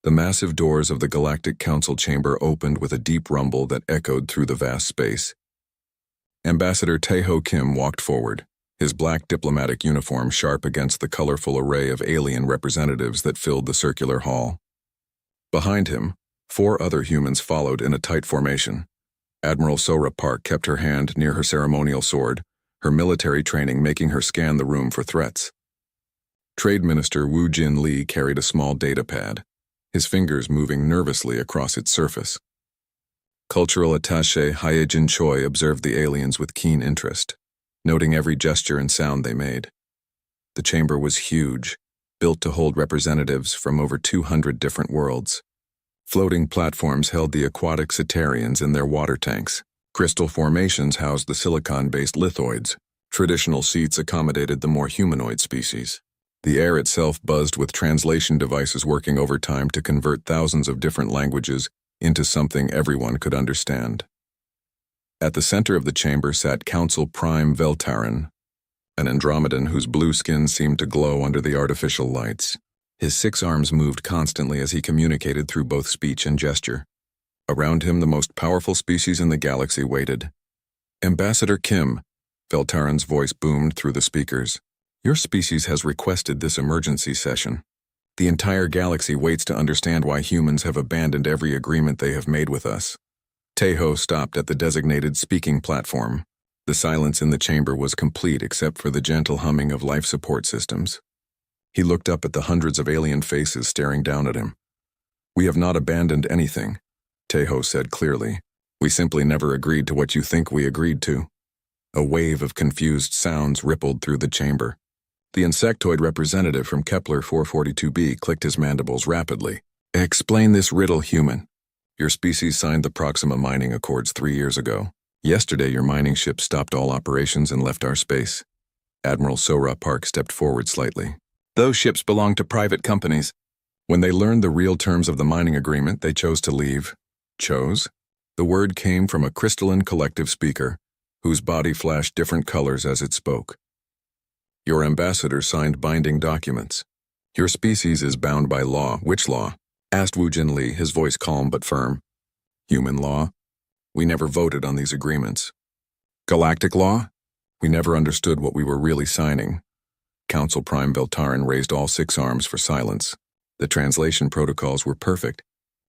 The massive doors of the Galactic Council chamber opened with a deep rumble that echoed through the vast space. Ambassador Tae-ho Kim walked forward, his black diplomatic uniform sharp against the colorful array of alien representatives that filled the circular hall. Behind him, 4 other humans followed in a tight formation. Admiral Sora Park kept her hand near her ceremonial sword, her military training making her scan the room for threats. Trade Minister Woo Jin Lee carried a small data pad, his fingers moving nervously across its surface. Cultural attaché Hyejin Choi observed the aliens with keen interest, noting every gesture and sound they made. The chamber was huge, built to hold representatives from over 200 different worlds. Floating platforms held the aquatic cetarians in their water tanks. Crystal formations housed the silicon-based lithoids. Traditional seats accommodated the more humanoid species. The air itself buzzed with translation devices working overtime to convert thousands of different languages into something everyone could understand. At the center of the chamber sat Council Prime Veltaran, an Andromedan whose blue skin seemed to glow under the artificial lights. His 6 arms moved constantly as he communicated through both speech and gesture. Around him, the most powerful species in the galaxy waited. "Ambassador Kim," Veltaran's voice boomed through the speakers. "Your species has requested this emergency session. The entire galaxy waits to understand why humans have abandoned every agreement they have made with us." Tae-ho stopped at the designated speaking platform. The silence in the chamber was complete except for the gentle humming of life support systems. He looked up at the hundreds of alien faces staring down at him. "We have not abandoned anything," Tae-ho said clearly. "We simply never agreed to what you think we agreed to." A wave of confused sounds rippled through the chamber. The insectoid representative from Kepler 442b clicked his mandibles rapidly. "Explain this riddle, human. Your species signed the Proxima mining accords 3 years ago. Yesterday, your mining ship stopped all operations and left our space." Admiral Sora Park stepped forward slightly. "Those ships belong to private companies. When they learned the real terms of the mining agreement, they chose to leave." "Chose?" The word came from a crystalline collective speaker, whose body flashed different colors as it spoke. "Your ambassador signed binding documents. Your species is bound by law." "Which law?" asked Woo Jin Lee, his voice calm but firm. "Human law. We never voted on these agreements." "Galactic law?" "We never understood what we were really signing." Council Prime Veltaran raised all 6 arms for silence. The translation protocols were perfect.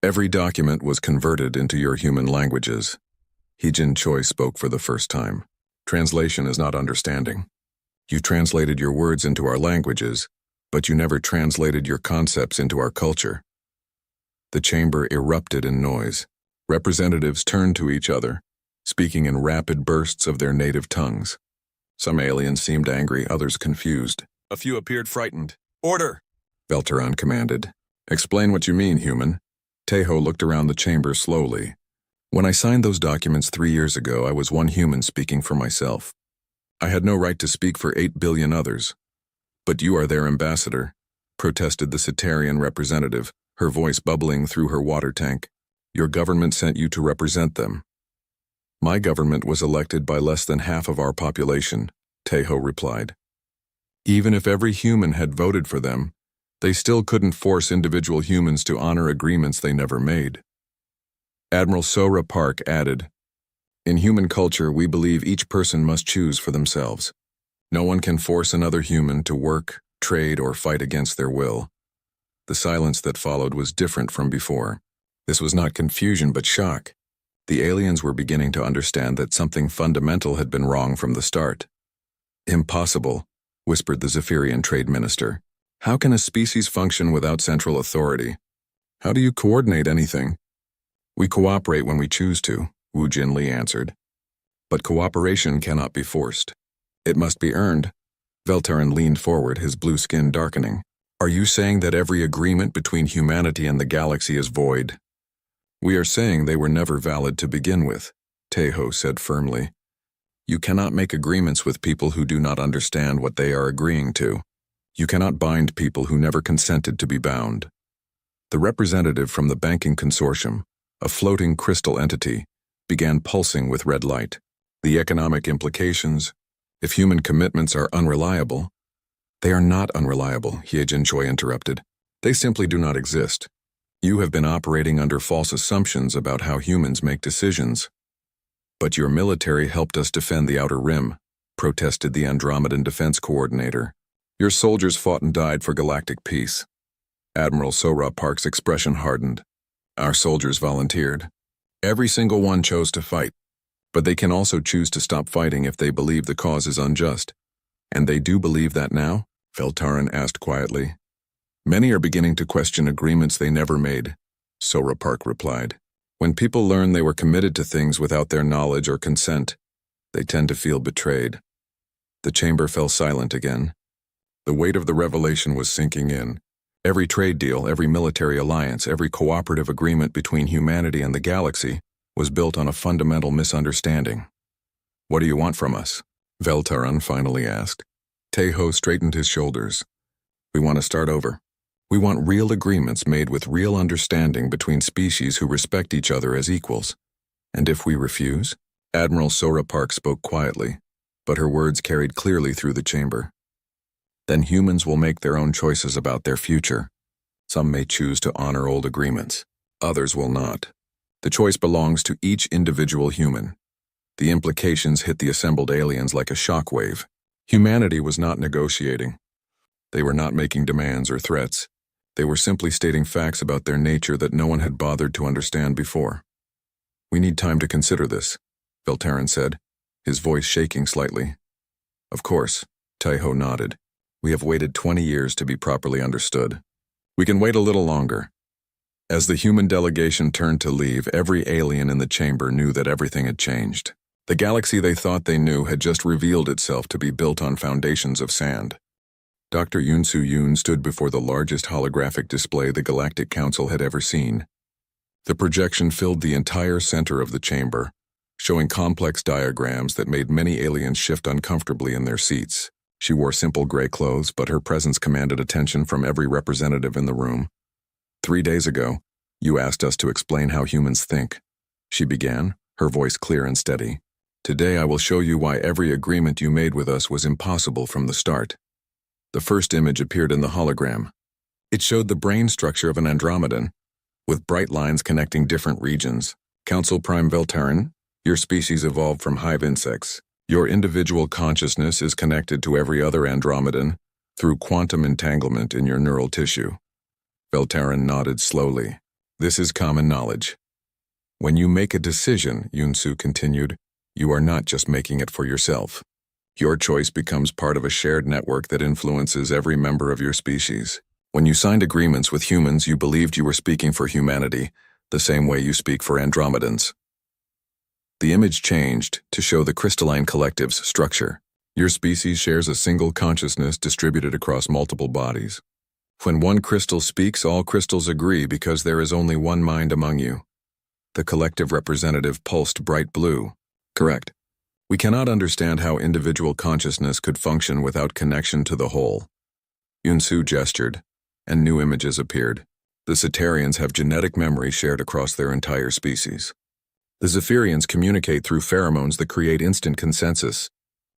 Every document was converted into your human languages. Hyejin Choi spoke for the first time. "Translation is not understanding. You translated your words into our languages, but you never translated your concepts into our culture." The chamber erupted in noise. Representatives turned to each other, speaking in rapid bursts of their native tongues. Some aliens seemed angry, others confused. A few appeared frightened. "Order!" Veltaran commanded. "Explain what you mean, human." Tae-ho looked around the chamber slowly. "When I signed those documents 3 years ago, I was one human speaking for myself. I had no right to speak for 8 billion others. But you are their ambassador," protested the Cetarian representative, her voice bubbling through her water tank. "Your government sent you to represent them." "My government was elected by less than half of our population," Tae-ho replied. "Even if every human had voted for them, they still couldn't force individual humans to honor agreements they never made." Admiral Sora Park added, "In human culture, we believe each person must choose for themselves. No one can force another human to work, trade, or fight against their will." The silence that followed was different from before. This was not confusion but shock. The aliens were beginning to understand that something fundamental had been wrong from the start. "Impossible," whispered the Zephyrian Trade Minister. "How can a species function without central authority? How do you coordinate anything?" "We cooperate when we choose to," Woo Jin Lee answered. "But cooperation cannot be forced. It must be earned." Veltaran leaned forward, his blue skin darkening. "Are you saying that every agreement between humanity and the galaxy is void?" "We are saying they were never valid to begin with," Tae-ho said firmly. "You cannot make agreements with people who do not understand what they are agreeing to. You cannot bind people who never consented to be bound." The representative from the banking consortium, a floating crystal entity, began pulsing with red light. "The economic implications, if human commitments are unreliable—" "They are not unreliable," Hyejin Choi interrupted. "They simply do not exist. You have been operating under false assumptions about how humans make decisions. But your military helped us defend the Outer Rim, protested the Andromedan Defense Coordinator. Your soldiers fought and died for galactic peace. Admiral Sora Park's expression hardened. Our soldiers volunteered. Every single one chose to fight. But they can also choose to stop fighting if they believe the cause is unjust. And they do believe that now? Veltaran asked quietly. Many are beginning to question agreements they never made, Sora Park replied. When people learn they were committed to things without their knowledge or consent, they tend to feel betrayed. The chamber fell silent again. The weight of the revelation was sinking in. Every trade deal, every military alliance, every cooperative agreement between humanity and the galaxy was built on a fundamental misunderstanding. What do you want from us? Veltaran finally asked. Tejo straightened his shoulders. We want to start over. We want real agreements made with real understanding between species who respect each other as equals. And if we refuse? Admiral Sora Park spoke quietly, but her words carried clearly through the chamber. Then humans will make their own choices about their future. Some may choose to honor old agreements. Others will not. The choice belongs to each individual human. The implications hit the assembled aliens like a shockwave. Humanity was not negotiating. They were not making demands or threats. They were simply stating facts about their nature that no one had bothered to understand before. We need time to consider this, Veltaran said, his voice shaking slightly. Of course, Tejo nodded. We have waited 20 years to be properly understood. We can wait a little longer. As the human delegation turned to leave, every alien in the chamber knew that everything had changed. The galaxy they thought they knew had just revealed itself to be built on foundations of sand. Dr. Yunsu Yoon stood before the largest holographic display the Galactic Council had ever seen. The projection filled the entire center of the chamber, showing complex diagrams that made many aliens shift uncomfortably in their seats. She wore simple gray clothes, but her presence commanded attention from every representative in the room. 3 days ago, you asked us to explain how humans think. She began, her voice clear and steady. Today I will show you why every agreement you made with us was impossible from the start. The first image appeared in the hologram. It showed the brain structure of an Andromedan, with bright lines connecting different regions. Council Prime Veltaran, your species evolved from hive insects. Your individual consciousness is connected to every other Andromedan through quantum entanglement in your neural tissue. Veltaran nodded slowly. This is common knowledge. When you make a decision, Yunsu continued, you are not just making it for yourself. Your choice becomes part of a shared network that influences every member of your species. When you signed agreements with humans, you believed you were speaking for humanity, the same way you speak for Andromedans. The image changed to show the crystalline collective's structure. Your species shares a single consciousness distributed across multiple bodies. When one crystal speaks, all crystals agree because there is only one mind among you. The collective representative pulsed bright blue. Correct. We cannot understand how individual consciousness could function without connection to the whole. Yunsu gestured, and new images appeared. The Cetarians have genetic memory shared across their entire species. The Zephyrians communicate through pheromones that create instant consensus.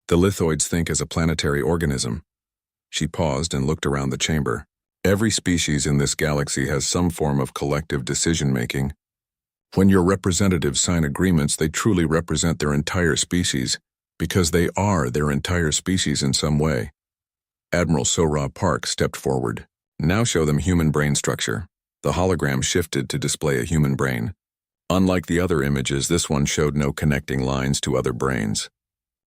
The Lithoids think as a planetary organism. She paused and looked around the chamber. Every species in this galaxy has some form of collective decision-making. When your representatives sign agreements, they truly represent their entire species, because they are their entire species in some way. Admiral Sora Park stepped forward. Now show them human brain structure. The hologram shifted to display a human brain. Unlike the other images, this one showed no connecting lines to other brains.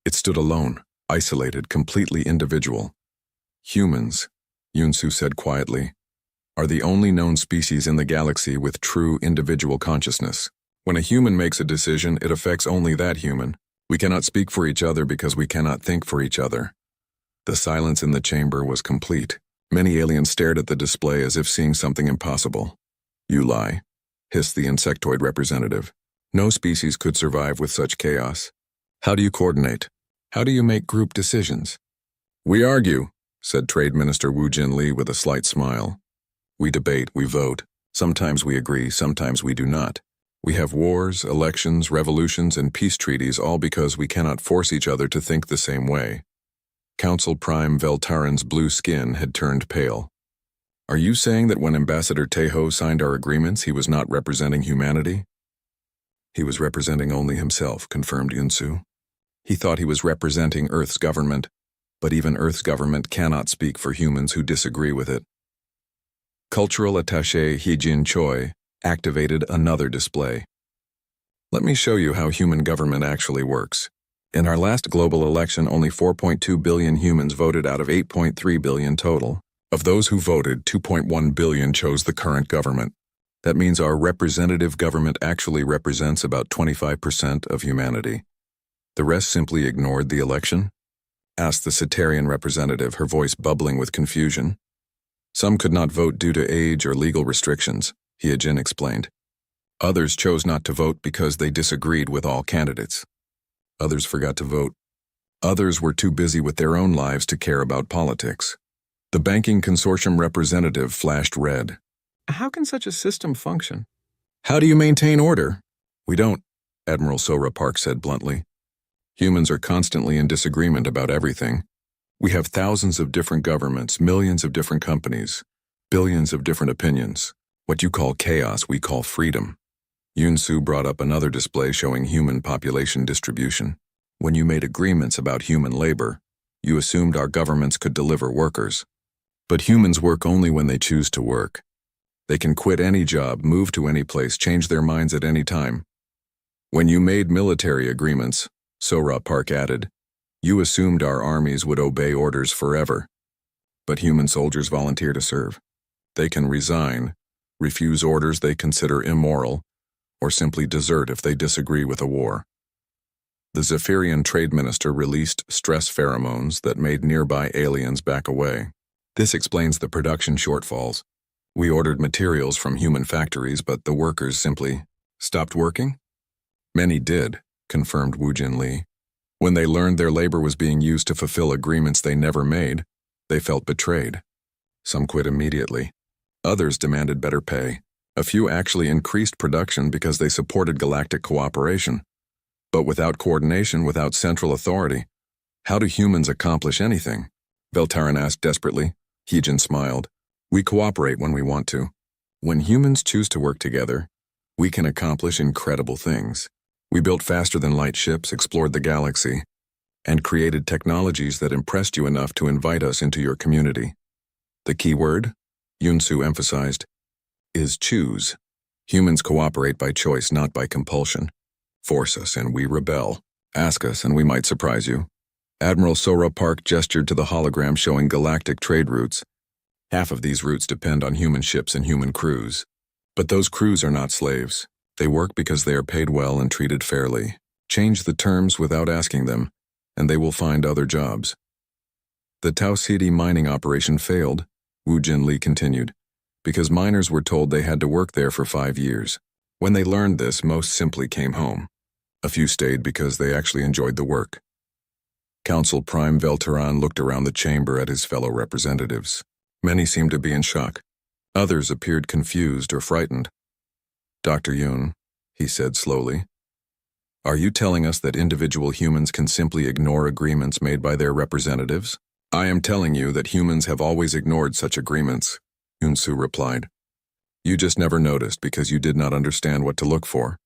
It stood alone, isolated, completely individual. Humans, Yunsu said quietly, are the only known species in the galaxy with true individual consciousness. When a human makes a decision, it affects only that human. We cannot speak for each other because we cannot think for each other. The silence in the chamber was complete. Many aliens stared at the display as if seeing something impossible. You lie, hissed the insectoid representative. No species could survive with such chaos. How do you coordinate? How do you make group decisions? We argue, said Trade Minister Wu Jinli with a slight smile. We debate, we vote. Sometimes we agree, sometimes we do not. We have wars, elections, revolutions, and peace treaties, all because we cannot force each other to think the same way. Council Prime Veltaran's blue skin had turned pale. Are you saying that when Ambassador Tejo signed our agreements, he was not representing humanity? He was representing only himself, confirmed Yunsu. He thought he was representing Earth's government, but even Earth's government cannot speak for humans who disagree with it. Cultural attaché Hee-jin Choi activated another display. Let me show you how human government actually works. In our last global election, only 4.2 billion humans voted out of 8.3 billion total. Of those who voted, 2.1 billion chose the current government. That means our representative government actually represents about 25% of humanity. The rest simply ignored the election? Asked the Cetarian representative, her voice bubbling with confusion. Some could not vote due to age or legal restrictions, Hee-jin explained. Others chose not to vote because they disagreed with all candidates. Others forgot to vote. Others were too busy with their own lives to care about politics. The banking consortium representative flashed red. How can such a system function? How do you maintain order? We don't, Admiral Sora Park said bluntly. Humans are constantly in disagreement about everything. We have thousands of different governments, millions of different companies, billions of different opinions. What you call chaos, we call freedom. Yunsu brought up another display showing human population distribution. When you made agreements about human labor, you assumed our governments could deliver workers. But humans work only when they choose to work. They can quit any job, move to any place, change their minds at any time. When you made military agreements, Sora Park added, you assumed our armies would obey orders forever. But human soldiers volunteer to serve. They can resign, refuse orders they consider immoral, or simply desert if they disagree with a war. The Zephyrian trade minister released stress pheromones that made nearby aliens back away. This explains the production shortfalls. We ordered materials from human factories, but the workers simply stopped working? Many did, confirmed Woojin Lee. When they learned their labor was being used to fulfill agreements they never made, they felt betrayed. Some quit immediately. Others demanded better pay. A few actually increased production because they supported galactic cooperation. But without coordination, without central authority, how do humans accomplish anything? Veltaran asked desperately. Hee-jin smiled. We cooperate when we want to. When humans choose to work together, we can accomplish incredible things. We built faster-than-light ships, explored the galaxy, and created technologies that impressed you enough to invite us into your community. The key word, Yunsu emphasized, is choose. Humans cooperate by choice, not by compulsion. Force us and we rebel. Ask us and we might surprise you. Admiral Sora Park gestured to the hologram showing galactic trade routes. Half of these routes depend on human ships and human crews. But those crews are not slaves. They work because they are paid well and treated fairly. Change the terms without asking them, and they will find other jobs. The Tau City mining operation failed, Woojin Lee continued, because miners were told they had to work there for 5 years. When they learned this, most simply came home. A few stayed because they actually enjoyed the work. Council Prime Veltaran looked around the chamber at his fellow representatives. Many seemed to be in shock. Others appeared confused or frightened. Dr. Yoon, he said slowly, are you telling us that individual humans can simply ignore agreements made by their representatives? I am telling you that humans have always ignored such agreements, Yunsu replied. You just never noticed because you did not understand what to look for.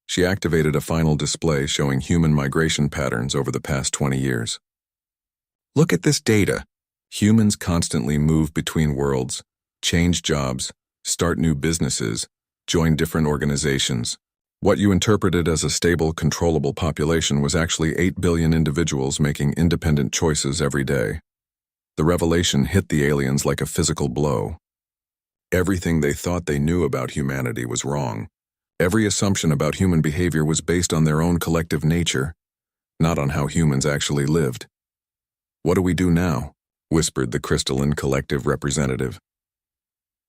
She activated a final display showing human migration patterns over the past 20 years. Look at this data. Humans constantly move between worlds, change jobs, start new businesses, join different organizations. What you interpreted as a stable, controllable population was actually 8 billion individuals making independent choices every day. The revelation hit the aliens like a physical blow. Everything they thought they knew about humanity was wrong. Every assumption about human behavior was based on their own collective nature, not on how humans actually lived. What do we do now? Whispered the crystalline collective representative.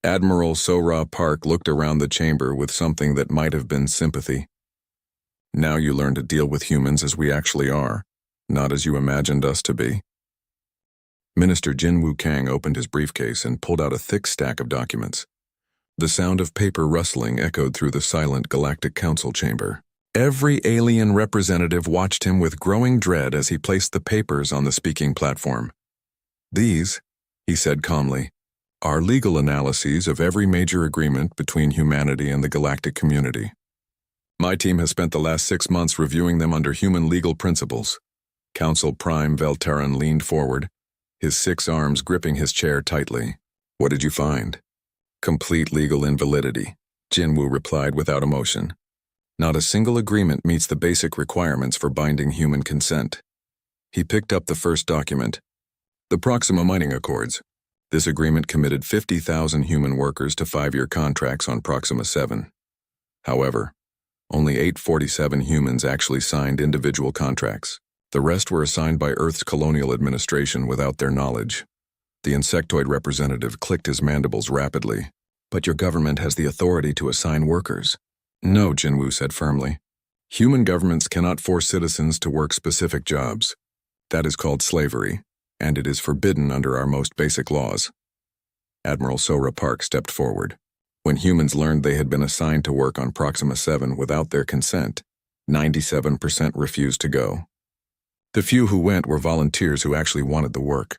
Admiral Sora Park looked around the chamber with something that might have been sympathy. Now you learn to deal with humans as we actually are, not as you imagined us to be. Minister Jin Woo Kang opened his briefcase and pulled out a thick stack of documents. The sound of paper rustling echoed through the silent Galactic Council chamber. Every alien representative watched him with growing dread as he placed the papers on the speaking platform. These, he said calmly, are legal analyses of every major agreement between humanity and the galactic community. My team has spent the last 6 months reviewing them under human legal principles. Council Prime Velteran leaned forward, his 6 arms gripping his chair tightly. What did you find? Complete legal invalidity, Jinwoo replied without emotion. Not a single agreement meets the basic requirements for binding human consent. He picked up the first document. The Proxima Mining Accords. This agreement committed 50,000 human workers to 5-year contracts on Proxima 7. However, only 847 humans actually signed individual contracts. The rest were assigned by Earth's colonial administration without their knowledge. The insectoid representative clicked his mandibles rapidly. But your government has the authority to assign workers. No, Jinwoo said firmly. Human governments cannot force citizens to work specific jobs. That is called slavery, and it is forbidden under our most basic laws. Admiral Sora Park stepped forward. When humans learned they had been assigned to work on Proxima 7 without their consent, 97% refused to go. The few who went were volunteers who actually wanted the work.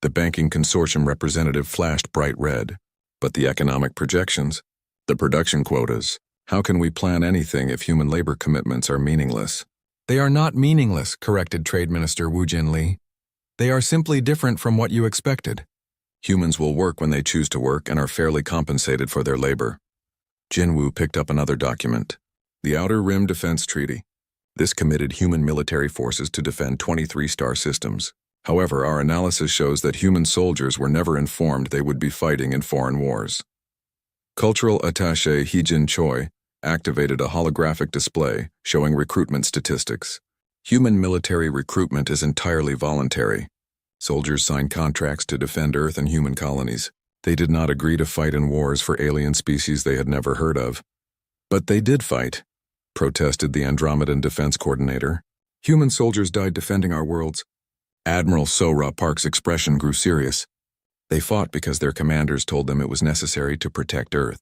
The banking consortium representative flashed bright red. But the economic projections, the production quotas, how can we plan anything if human labor commitments are meaningless? They are not meaningless, corrected Trade Minister Wu Jinli. They are simply different from what you expected. Humans will work when they choose to work and are fairly compensated for their labor. Jinwoo picked up another document. The Outer Rim Defense Treaty. This committed human military forces to defend 23 star systems. However, our analysis shows that human soldiers were never informed they would be fighting in foreign wars. Cultural attaché Heejin Choi activated a holographic display showing recruitment statistics. Human military recruitment is entirely voluntary. Soldiers sign contracts to defend Earth and human colonies. They did not agree to fight in wars for alien species they had never heard of. But they did fight, protested the Andromedan Defense Coordinator. Human soldiers died defending our worlds. Admiral Sora Park's expression grew serious. They fought because their commanders told them it was necessary to protect Earth.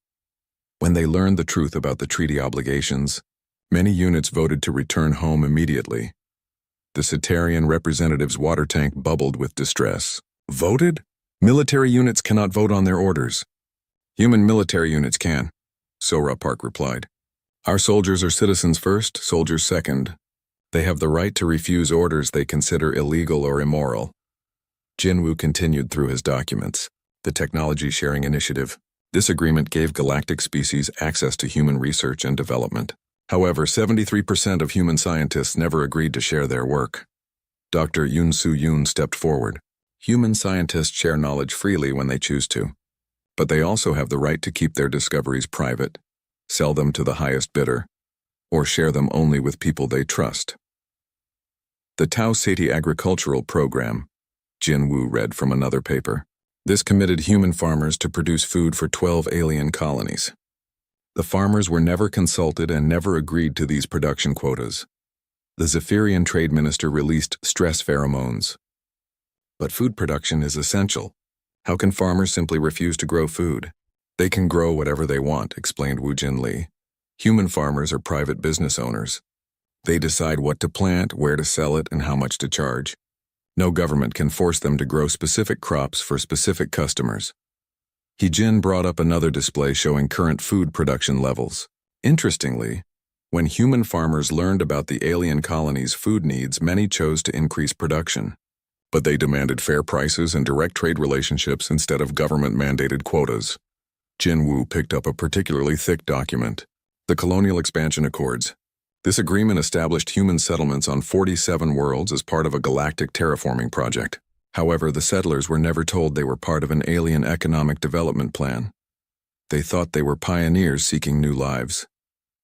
When they learned the truth about the treaty obligations, many units voted to return home immediately. The Cetarian representative's water tank bubbled with distress. Voted? Military units cannot vote on their orders. Human military units can, Sora Park replied. Our soldiers are citizens first, soldiers second. They have the right to refuse orders they consider illegal or immoral. Jinwoo continued through his documents. The Technology Sharing Initiative. This agreement gave galactic species access to human research and development. However, 73% of human scientists never agreed to share their work. Dr. Yoon Soo-yoon stepped forward. Human scientists share knowledge freely when they choose to. But they also have the right to keep their discoveries private, sell them to the highest bidder, or share them only with people they trust. The Tau Ceti Agricultural Program, Jinwoo read from another paper. This committed human farmers to produce food for 12 alien colonies. The farmers were never consulted and never agreed to these production quotas. The Zephyrian trade minister released stress pheromones. But food production is essential. How can farmers simply refuse to grow food? They can grow whatever they want, explained Wu Jinli. Human farmers are private business owners. They decide what to plant, where to sell it, and how much to charge. No government can force them to grow specific crops for specific customers. Heejin brought up another display showing current food production levels. Interestingly, when human farmers learned about the alien colonies' food needs, many chose to increase production. But they demanded fair prices and direct trade relationships instead of government-mandated quotas. Jinwoo picked up a particularly thick document. The Colonial Expansion Accords. This agreement established human settlements on 47 worlds as part of a galactic terraforming project. However, the settlers were never told they were part of an alien economic development plan. They thought they were pioneers seeking new lives.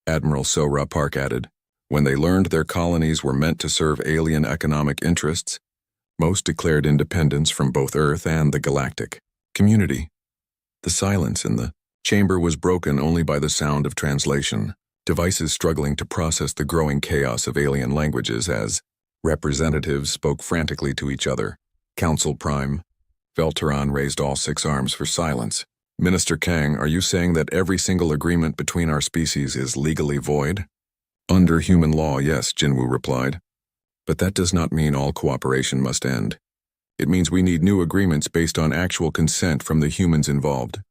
Admiral Sora Park added, when they learned their colonies were meant to serve alien economic interests, most declared independence from both Earth and the galactic community. The silence in the chamber was broken only by the sound of translation, devices struggling to process the growing chaos of alien languages as representatives spoke frantically to each other. Council Prime. Velteran raised all 6 arms for silence. Minister Kang, are you saying that every single agreement between our species is legally void? Under human law, yes, Jinwoo replied. But that does not mean all cooperation must end. It means we need new agreements based on actual consent from the humans involved.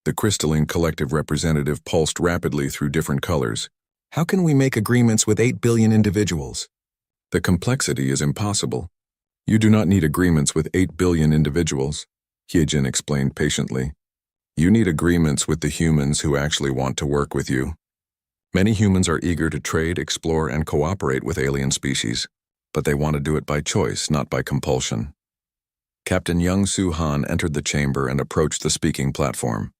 The crystalline collective representative pulsed rapidly through different colors. How can we make agreements with 8 billion individuals? The complexity is impossible. You do not need agreements with 8 billion individuals, Hyejin explained patiently. You need agreements with the humans who actually want to work with you. Many humans are eager to trade, explore, and cooperate with alien species, but they want to do it by choice, not by compulsion. Captain Young Soo Han entered the chamber and approached the speaking platform.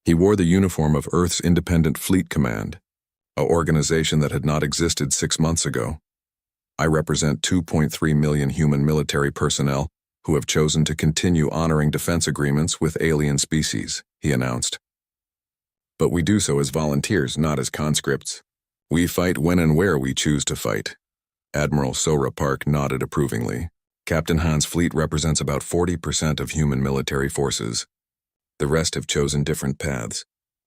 He wore the uniform of Earth's Independent Fleet Command, an organization that had not existed 6 months ago. I represent 2.3 million human military personnel who have chosen to continue honoring defense agreements with alien species, he announced. But we do so as volunteers, not as conscripts. We fight when and where we choose to fight. Admiral Sora Park nodded approvingly. Captain Han's fleet represents about 40% of human military forces. The rest have chosen different paths.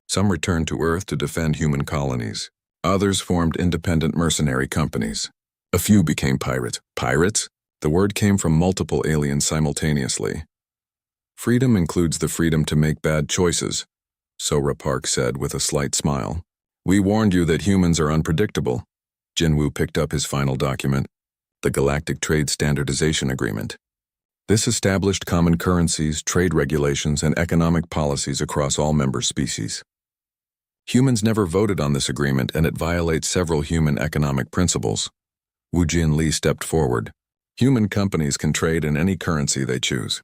Some returned to Earth to defend human colonies. Others formed independent mercenary companies. A few became pirates. Pirates? The word came from multiple aliens simultaneously. Freedom includes the freedom to make bad choices, Sora Park said with a slight smile. We warned you that humans are unpredictable. Jinwoo picked up his final document, the Galactic Trade Standardization Agreement. This established common currencies, trade regulations, and economic policies across all member species. Humans never voted on this agreement, and it violates several human economic principles. Wu Jin Lee stepped forward. Human companies can trade in any currency they choose.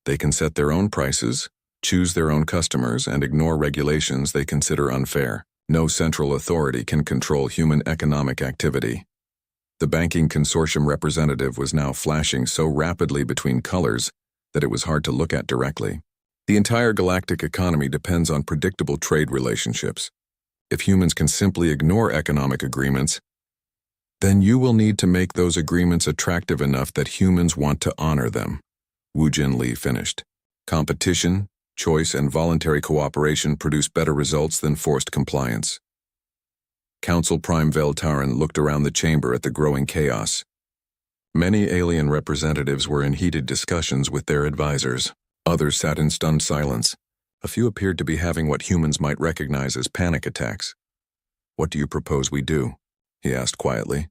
They can set their own prices, choose their own customers, and ignore regulations they consider unfair. No central authority can control human economic activity. The banking consortium representative was now flashing so rapidly between colors that it was hard to look at directly. The entire galactic economy depends on predictable trade relationships. If humans can simply ignore economic agreements, then you will need to make those agreements attractive enough that humans want to honor them. Wu Jin Lee finished. Competition, choice, and voluntary cooperation produce better results than forced compliance. Council Prime Veltaran looked around the chamber at the growing chaos. Many alien representatives were in heated discussions with their advisors. Others sat in stunned silence. A few appeared to be having what humans might recognize as panic attacks. What do you propose we do? He asked quietly.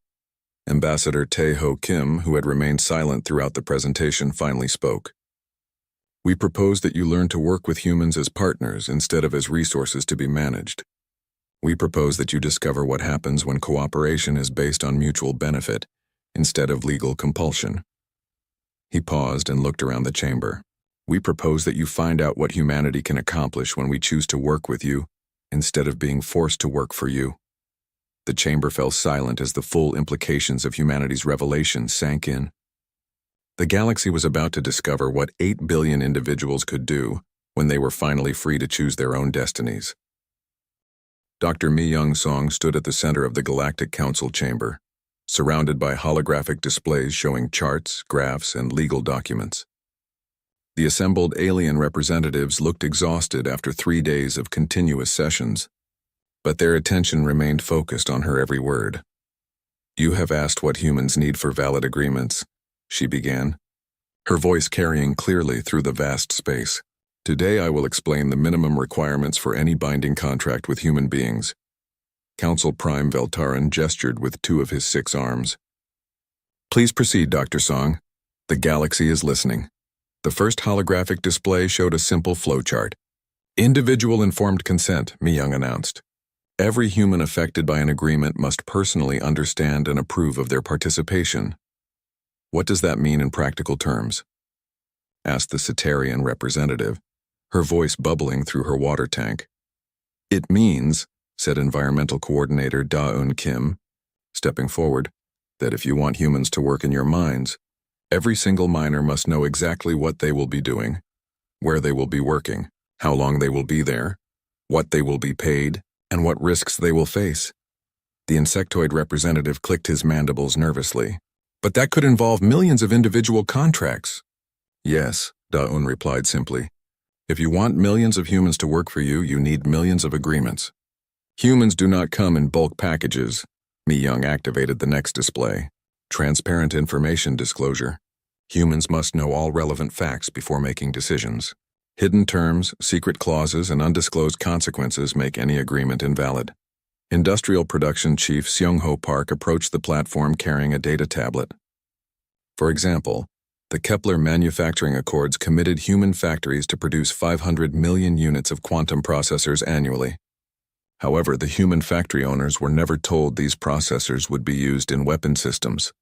Ambassador Tae-ho Kim, who had remained silent throughout the presentation, finally spoke. We propose that you learn to work with humans as partners instead of as resources to be managed. We propose that you discover what happens when cooperation is based on mutual benefit instead of legal compulsion. He paused and looked around the chamber. We propose that you find out what humanity can accomplish when we choose to work with you instead of being forced to work for you. The chamber fell silent as the full implications of humanity's revelation sank in. The galaxy was about to discover what 8 billion individuals could do when they were finally free to choose their own destinies. Dr. Mi Young Song stood at the center of the Galactic Council chamber, surrounded by holographic displays showing charts, graphs, and legal documents. The assembled alien representatives looked exhausted after 3 days of continuous sessions, but their attention remained focused on her every word. You have asked what humans need for valid agreements, she began, her voice carrying clearly through the vast space. Today I will explain the minimum requirements for any binding contract with human beings. Council Prime Veltaran gestured with 2 of his 6 arms. Please proceed, Dr. Song. The galaxy is listening. The first holographic display showed a simple flowchart. Individual informed consent, Mi Young announced. Every human affected by an agreement must personally understand and approve of their participation. What does that mean in practical terms? Asked the Cetarian representative, her voice bubbling through her water tank. It means, said Environmental Coordinator Da-eun Kim, stepping forward, that if you want humans to work in your mines, every single miner must know exactly what they will be doing, where they will be working, how long they will be there, what they will be paid, and what risks they will face. The insectoid representative clicked his mandibles nervously. But that could involve millions of individual contracts. Yes, Da-eun replied simply. If you want millions of humans to work for you, you need millions of agreements. Humans do not come in bulk packages. Mi Young activated the next display. Transparent information disclosure. Humans must know all relevant facts before making decisions. Hidden terms, secret clauses, and undisclosed consequences make any agreement invalid. Industrial Production Chief Seung-ho Park approached the platform carrying a data tablet. For example, the Kepler Manufacturing Accords committed human factories to produce 500 million units of quantum processors annually. However, the human factory owners were never told these processors would be used in weapon systems.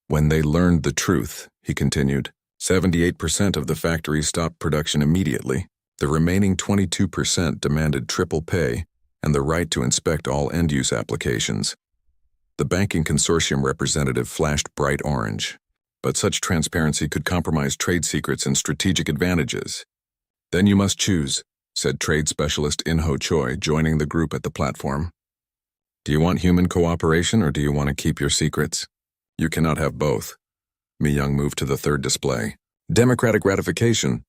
When they learned the truth, he continued, 78% of the factories stopped production immediately. The remaining 22% demanded triple pay and the right to inspect all end-use applications. The banking consortium representative flashed bright orange, but such transparency could compromise trade secrets and strategic advantages. Then you must choose, said trade specialist In-ho Choi, joining the group at the platform. Do you want human cooperation or do you want to keep your secrets? You cannot have both. Mi-young moved to the third display. Democratic ratification.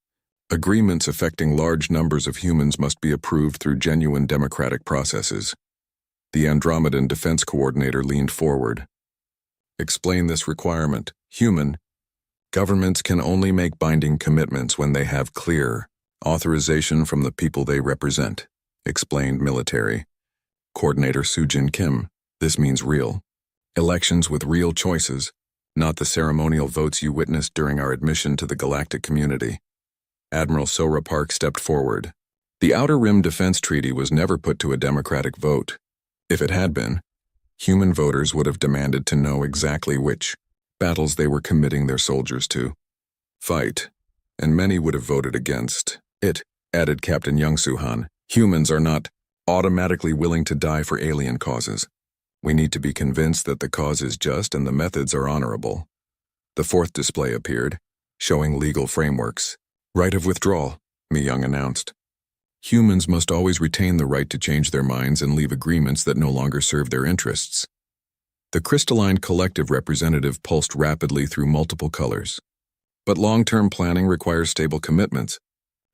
Agreements affecting large numbers of humans must be approved through genuine democratic processes. The Andromedan defense coordinator leaned forward. Explain this requirement. Human. Governments can only make binding commitments when they have clear authorization from the people they represent, explained military coordinator Soo-jin Kim. This means real elections with real choices, not the ceremonial votes you witnessed during our admission to the galactic community. Admiral Sora Park stepped forward. The Outer Rim Defense Treaty was never put to a democratic vote. If it had been, human voters would have demanded to know exactly which battles they were committing their soldiers to fight, and many would have voted against it, added Captain Young Soo-han. Humans are not automatically willing to die for alien causes. We need to be convinced that the cause is just and the methods are honorable. The fourth display appeared, showing legal frameworks. Right of withdrawal, Mi-young announced. Humans must always retain the right to change their minds and leave agreements that no longer serve their interests. The crystalline collective representative pulsed rapidly through multiple colors. But long-term planning requires stable commitments.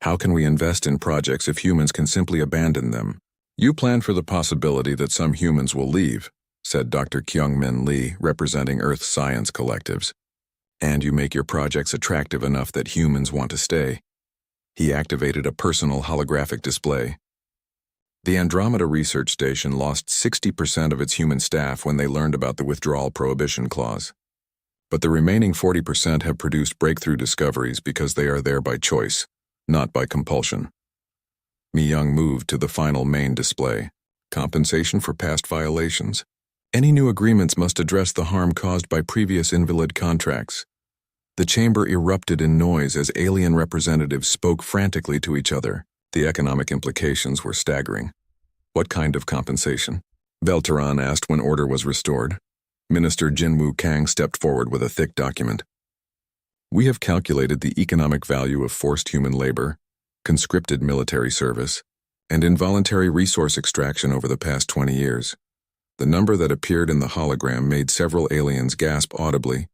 How can we invest in projects if humans can simply abandon them? You plan for the possibility that some humans will leave, said Dr. Kyung-min Lee, representing Earth Science Collectives. And you make your projects attractive enough that humans want to stay. He activated a personal holographic display. The Andromeda Research Station lost 60% of its human staff when they learned about the withdrawal prohibition clause. But the remaining 40% have produced breakthrough discoveries because they are there by choice, not by compulsion. Mi-young moved to the final main display. Compensation for past violations. Any new agreements must address the harm caused by previous invalid contracts. The chamber erupted in noise as alien representatives spoke frantically to each other. The economic implications were staggering. What kind of compensation? Velteran asked when order was restored. Minister Jinwoo Kang stepped forward with a thick document. We have calculated the economic value of forced human labor, conscripted military service, and involuntary resource extraction over the past 20 years. The number that appeared in the hologram made several aliens gasp audibly.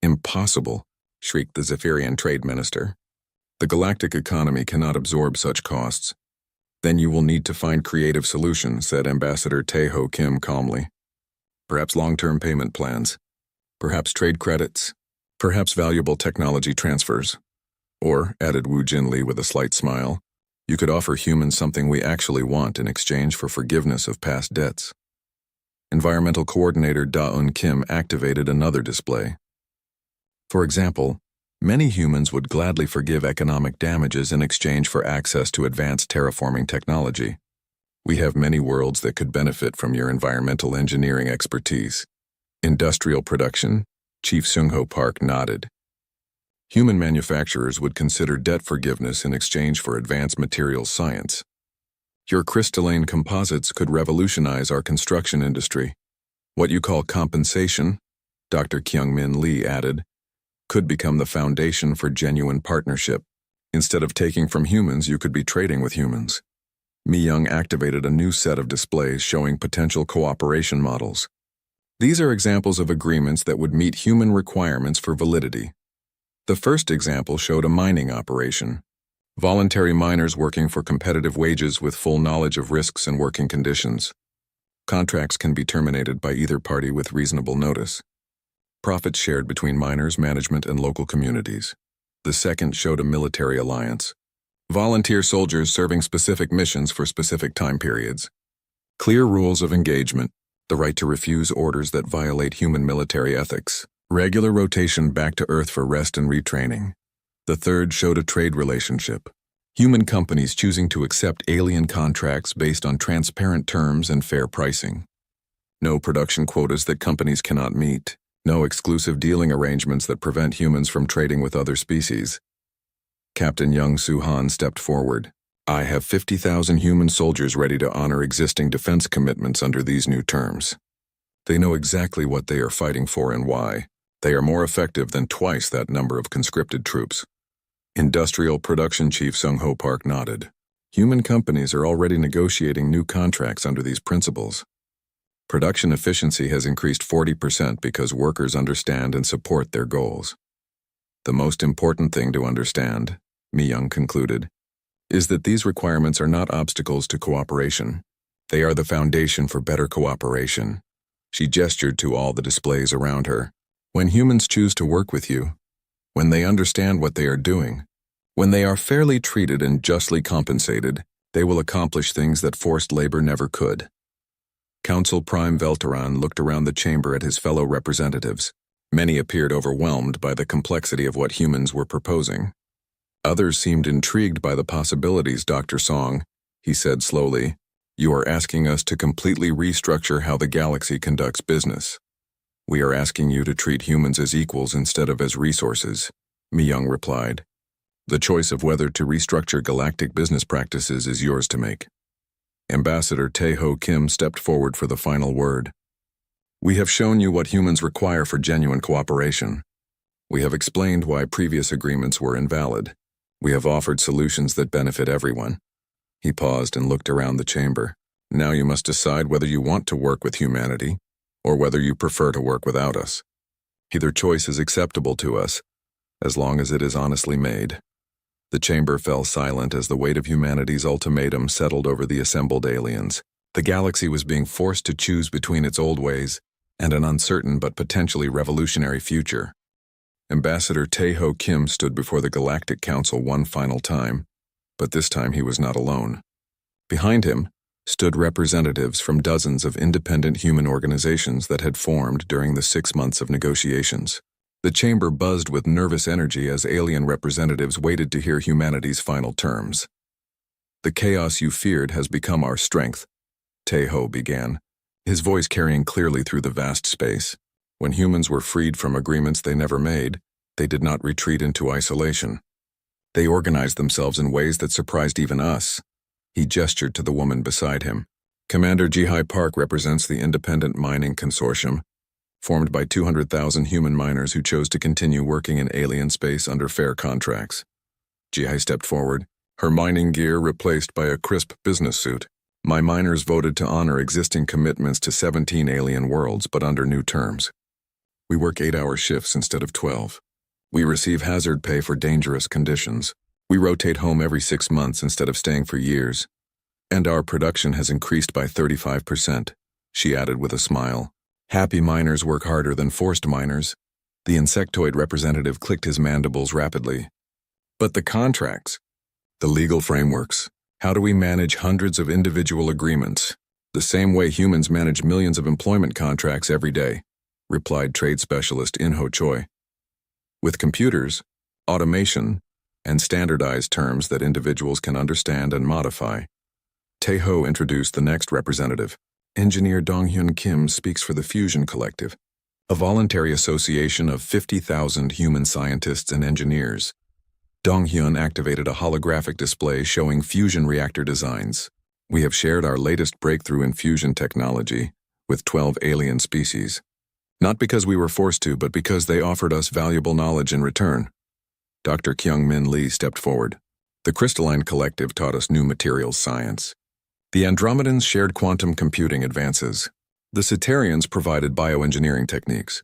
Impossible, shrieked the Zephyrian trade minister. The galactic economy cannot absorb such costs. Then you will need to find creative solutions, said Ambassador Tae-ho Kim calmly. Perhaps long-term payment plans. Perhaps trade credits. Perhaps valuable technology transfers. Or, added Woo Jin Lee with a slight smile, you could offer humans something we actually want in exchange for forgiveness of past debts. Environmental Coordinator Da-eun Kim activated another display. For example, many humans would gladly forgive economic damages in exchange for access to advanced terraforming technology. We have many worlds that could benefit from your environmental engineering expertise. Industrial production, Chief Seung-ho Park nodded. Human manufacturers would consider debt forgiveness in exchange for advanced materials science. Your crystalline composites could revolutionize our construction industry. What you call compensation, Dr. Kyung-min Lee added, could become the foundation for genuine partnership. Instead of taking from humans, you could be trading with humans. Mi-young activated a new set of displays showing potential cooperation models. These are examples of agreements that would meet human requirements for validity. The first example showed a mining operation. Voluntary miners working for competitive wages with full knowledge of risks and working conditions. Contracts can be terminated by either party with reasonable notice. profits shared between miners, management, and local communities. The second showed a military alliance. Volunteer soldiers serving specific missions for specific time periods. Clear rules of engagement, the right to refuse orders that violate human military ethics. Regular rotation back to Earth for rest and retraining. The third showed a trade relationship. Human companies choosing to accept alien contracts based on transparent terms and fair pricing. No production quotas that companies cannot meet. No exclusive dealing arrangements that prevent humans from trading with other species. Captain Young Soo Han stepped forward. I have 50,000 human soldiers ready to honor existing defense commitments under these new terms. They know exactly what they are fighting for and why. They are more effective than twice that number of conscripted troops. Industrial Production Chief Sung Ho Park nodded. Human companies are already negotiating new contracts under these principles. Production efficiency has increased 40% because workers understand and support their goals. The most important thing to understand, Mi Young concluded, is that these requirements are not obstacles to cooperation. They are the foundation for better cooperation. She gestured to all the displays around her. When humans choose to work with you, when they understand what they are doing, when they are fairly treated and justly compensated, they will accomplish things that forced labor never could. Council Prime Velteran looked around the chamber at his fellow representatives. Many appeared overwhelmed by the complexity of what humans were proposing. Others seemed intrigued by the possibilities. Dr. Song, he said slowly, you are asking us to completely restructure how the galaxy conducts business. We are asking you to treat humans as equals instead of as resources, Mi Young replied. The choice of whether to restructure galactic business practices is yours to make. Ambassador Tae-ho Kim stepped forward for the final word. We have shown you what humans require for genuine cooperation. We have explained why previous agreements were invalid. We have offered solutions that benefit everyone. He paused and looked around the chamber. Now you must decide whether you want to work with humanity, or whether you prefer to work without us. Either choice is acceptable to us, as long as it is honestly made. The chamber fell silent as the weight of humanity's ultimatum settled over the assembled aliens. The galaxy was being forced to choose between its old ways and an uncertain but potentially revolutionary future. Ambassador Tae-ho Kim stood before the Galactic Council one final time, but this time he was not alone. Behind him stood representatives from dozens of independent human organizations that had formed during the 6 months of negotiations. The chamber buzzed with nervous energy as alien representatives waited to hear humanity's final terms. The chaos you feared has become our strength, Tae-ho began, his voice carrying clearly through the vast space. When humans were freed from agreements they never made, they did not retreat into isolation. They organized themselves in ways that surprised even us. He gestured to the woman beside him. Commander Ji-hai Park represents the Independent Mining Consortium, formed by 200,000 human miners who chose to continue working in alien space under fair contracts. Ji-hai stepped forward, her mining gear replaced by a crisp business suit. My miners voted to honor existing commitments to 17 alien worlds, but under new terms. We work 8-hour shifts instead of 12. We receive hazard pay for dangerous conditions. We rotate home every 6 months instead of staying for years. And our production has increased by 35%, she added with a smile. Happy miners work harder than forced miners. The insectoid representative clicked his mandibles rapidly. But the contracts, the legal frameworks, how do we manage hundreds of individual agreements? The same way humans manage millions of employment contracts every day, replied trade specialist In-ho Choi. With computers, automation, and standardized terms that individuals can understand and modify. Tae-ho introduced the next representative. Engineer Dong-hyun Kim speaks for the Fusion Collective, a voluntary association of 50,000 human scientists and engineers. Dong-hyun activated a holographic display showing fusion reactor designs. We have shared our latest breakthrough in fusion technology with 12 alien species. Not because we were forced to, but because they offered us valuable knowledge in return. Dr. Kyung-min Lee stepped forward. The Crystalline Collective taught us new materials science. The Andromedans shared quantum computing advances. The Cetarians provided bioengineering techniques.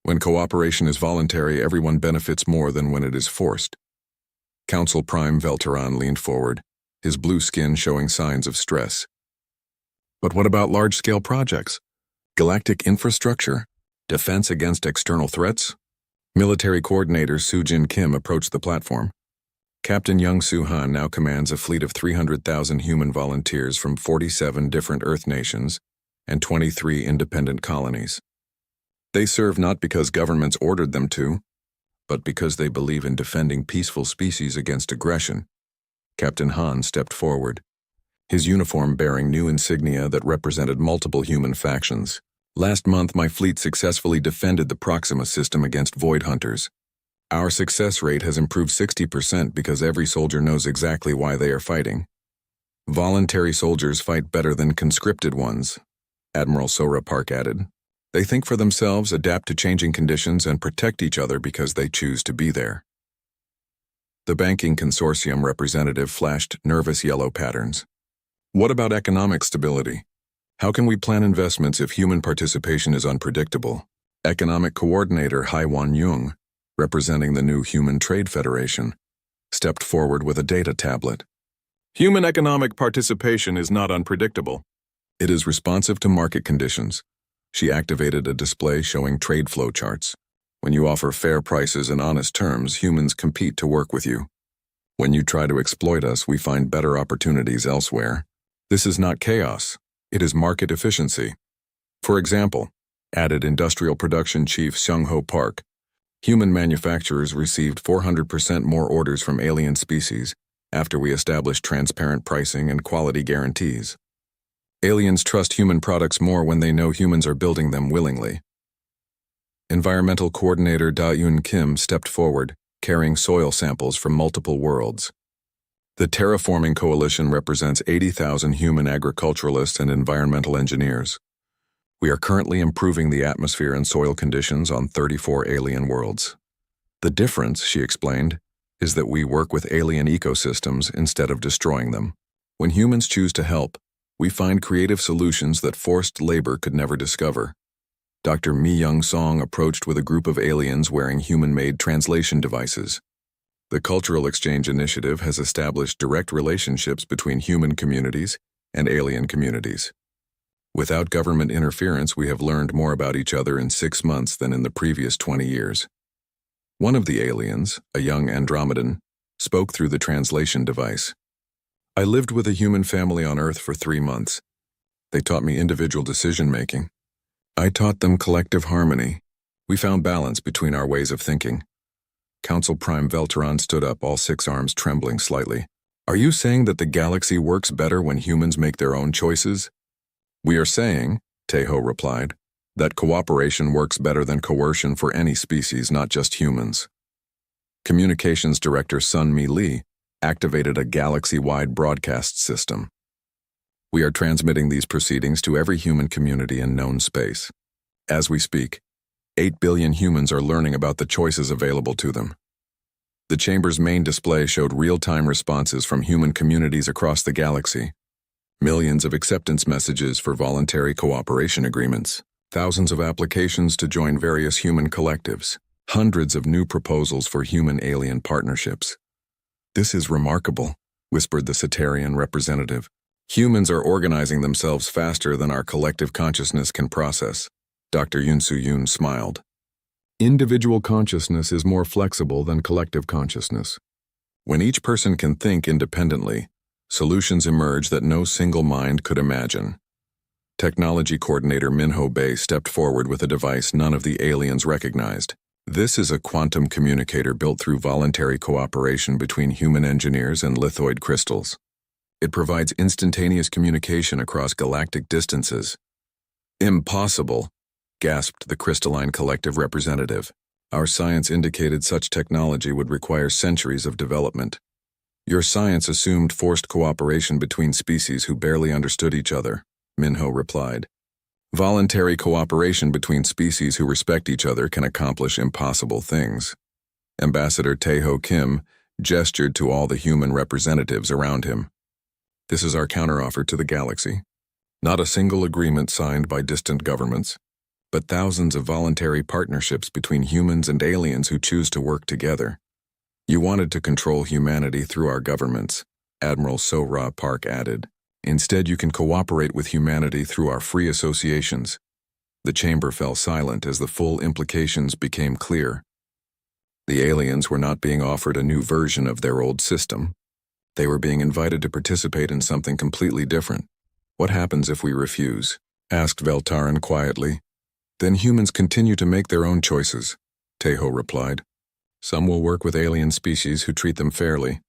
When cooperation is voluntary, everyone benefits more than when it is forced. Council Prime Velteran leaned forward, his blue skin showing signs of stress. But what about large-scale projects? Galactic infrastructure? Defense against external threats? Military Coordinator Soo-Jin Kim approached the platform. Captain Young Soo-han now commands a fleet of 300,000 human volunteers from 47 different Earth nations and 23 independent colonies. They serve not because governments ordered them to, but because they believe in defending peaceful species against aggression. Captain Han stepped forward, his uniform bearing new insignia that represented multiple human factions. Last month, my fleet successfully defended the Proxima system against void hunters. Our success rate has improved 60% because every soldier knows exactly why they are fighting. Voluntary soldiers fight better than conscripted ones, Admiral Sora Park added. They think for themselves, adapt to changing conditions, and protect each other because they choose to be there. The banking consortium representative flashed nervous yellow patterns. What about economic stability? How can we plan investments if human participation is unpredictable? Economic Coordinator Haiwan Jung, representing the new Human Trade Federation, stepped forward with a data tablet. Human economic participation is not unpredictable. It is responsive to market conditions. She activated a display showing trade flow charts. When you offer fair prices and honest terms, humans compete to work with you. When you try to exploit us, we find better opportunities elsewhere. This is not chaos. It is market efficiency. For example, added Industrial Production Chief Seung-ho Park, human manufacturers received 400% more orders from alien species after we established transparent pricing and quality guarantees. Aliens trust human products more when they know humans are building them willingly. Environmental Coordinator Da-Yoon Kim stepped forward, carrying soil samples from multiple worlds. The Terraforming Coalition represents 80,000 human agriculturalists and environmental engineers. We are currently improving the atmosphere and soil conditions on 34 alien worlds. The difference, she explained, is that we work with alien ecosystems instead of destroying them. When humans choose to help, we find creative solutions that forced labor could never discover. Dr. Mi Young Song approached with a group of aliens wearing human-made translation devices. The Cultural Exchange Initiative has established direct relationships between human communities and alien communities. Without government interference, we have learned more about each other in 6 months than in the previous 20 years. One of the aliens, a young Andromedan, spoke through the translation device. I lived with a human family on Earth for 3 months. They taught me individual decision-making. I taught them collective harmony. We found balance between our ways of thinking. Council Prime Velteron stood up, all 6 arms trembling slightly. Are you saying that the galaxy works better when humans make their own choices? We are saying, Taeho replied, that cooperation works better than coercion for any species, not just humans. Communications Director Sun Mi Lee activated a galaxy-wide broadcast system. We are transmitting these proceedings to every human community in known space. As we speak, 8 billion humans are learning about the choices available to them. The chamber's main display showed real-time responses from human communities across the galaxy. Millions of acceptance messages for voluntary cooperation agreements, thousands of applications to join various human collectives, hundreds of new proposals for human-alien partnerships. This is remarkable, whispered the Cetarian representative. Humans are organizing themselves faster than our collective consciousness can process. Dr. Yoon Soo-yoon smiled. Individual consciousness is more flexible than collective consciousness. When each person can think independently, solutions emerge that no single mind could imagine. Technology Coordinator Minho Bay stepped forward with a device none of the aliens recognized. This is a quantum communicator built through voluntary cooperation between human engineers and lithoid crystals. It provides instantaneous communication across galactic distances. Impossible, gasped the crystalline collective representative. Our science indicated such technology would require centuries of development. Your science assumed forced cooperation between species who barely understood each other, Minho replied. Voluntary cooperation between species who respect each other can accomplish impossible things. Ambassador Taeho Kim gestured to all the human representatives around him. This is our counteroffer to the galaxy. Not a single agreement signed by distant governments, but thousands of voluntary partnerships between humans and aliens who choose to work together. You wanted to control humanity through our governments, Admiral Sora Park added. Instead, you can cooperate with humanity through our free associations. The chamber fell silent as the full implications became clear. The aliens were not being offered a new version of their old system. They were being invited to participate in something completely different. What happens if we refuse? Asked Veltarin quietly. Then humans continue to make their own choices, Tejo replied. Some will work with alien species who treat them fairly.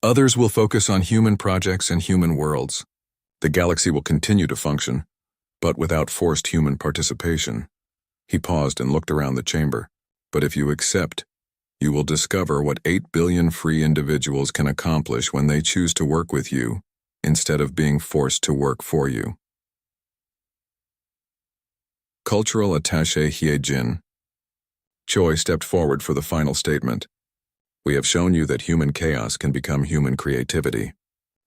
Others will focus on human projects and human worlds. The galaxy will continue to function, but without forced human participation. He paused and looked around the chamber. But if you accept, you will discover what 8 billion free individuals can accomplish when they choose to work with you, instead of being forced to work for you. Cultural Attaché Hyejin. Choi stepped forward for the final statement. We have shown you that human chaos can become human creativity.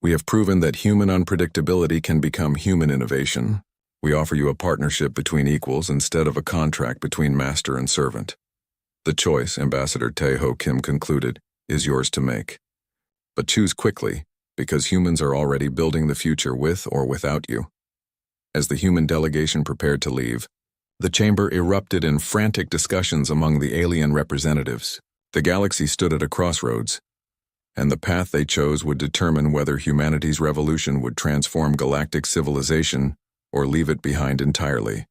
We have proven that human unpredictability can become human innovation. We offer you a partnership between equals instead of a contract between master and servant. The choice, Ambassador Tejo Kim concluded, is yours to make. But choose quickly, because humans are already building the future with or without you. As the human delegation prepared to leave, the chamber erupted in frantic discussions among the alien representatives. The galaxy stood at a crossroads, and the path they chose would determine whether humanity's revolution would transform galactic civilization or leave it behind entirely.